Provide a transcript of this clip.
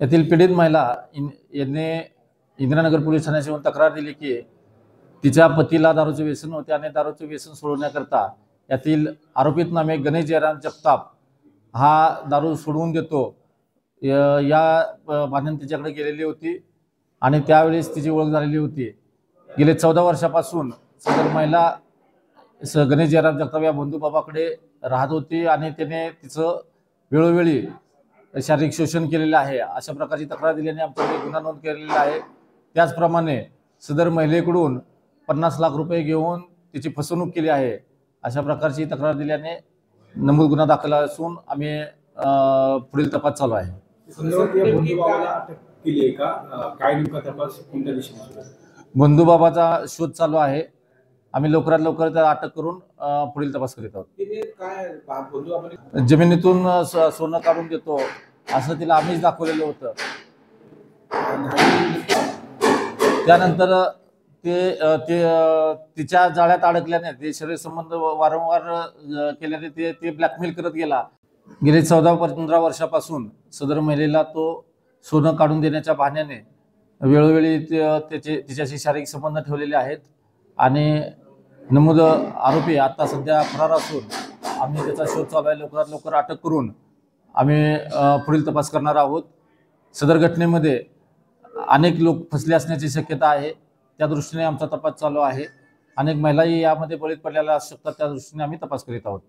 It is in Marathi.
यातील पीडित महिला यांनी इंदिरानगर पोलीस ठाण्यात येऊन तक्रार दिली की तिच्या पतीला दारूचे व्यसन होते आणि दारूचे व्यसन सोडवण्याकरता यातील आरोपित नामे गणेश जयराम जगताप हा दारू सोडवून देतो या भांडण तिच्याकडे गेलेली होती आणि त्यावेळेस तिची ओळख झालेली होती। गेले 14 वर्षापासून सदर महिला गणेश जयराम जगताप या बंधूबाबाकडे राहत होती आणि त्याने तिचं वेळोवेळी शारीरिक शोषण केलेलं आहे अशा प्रकारची तक्रार दिल्याने आमच्याकडे गुन्हा नोंद केलेला आहे। त्याचप्रमाणे सदर महिलेकडून 50 लाख रुपये घेऊन तिची फसवणूक केली आहे अशा प्रकारची तक्रार दिल्याने नमूद गुन्हा दाखल असून आम्ही पुढील तपास चालू आहे। बंधूबाबाचा शोध चालू आहे। आम्ही लवकरात लवकर त्याला अटक करून पुढील तपास करीत आहोत। जमिनीतून सोनं काढून देतो असं तिला आम्हीच दाखवलेलं होतं। त्यानंतर ते तिच्या जाळ्यात अडकल्याने ते शरीर संबंध वारंवार केल्याने ते ब्लॅकमेल करत गेला। गेले 14-15 वर्षापासून सदर महिलेला तो सोनं काढून देण्याच्या बहाण्याने वेळोवेळी तिच्याशी शारीरिक संबंध ठेवलेले आहेत आणि नमूद आरोपी आता सध्या फरार असून आम्ही त्याचा शोध चालू आहे। लवकरात लवकर अटक करून आम्ही पुढील तपास करणार आहोत। सदर घटनेमध्ये अनेक लोक फसले असण्याची शक्यता आहे, त्या दृष्टीने आमचा तपास चालू आहे। अनेक महिलाही यामध्ये बळी पडलेल्या असू शकतात, त्या दृष्टीने आम्ही तपास करीत आहोत।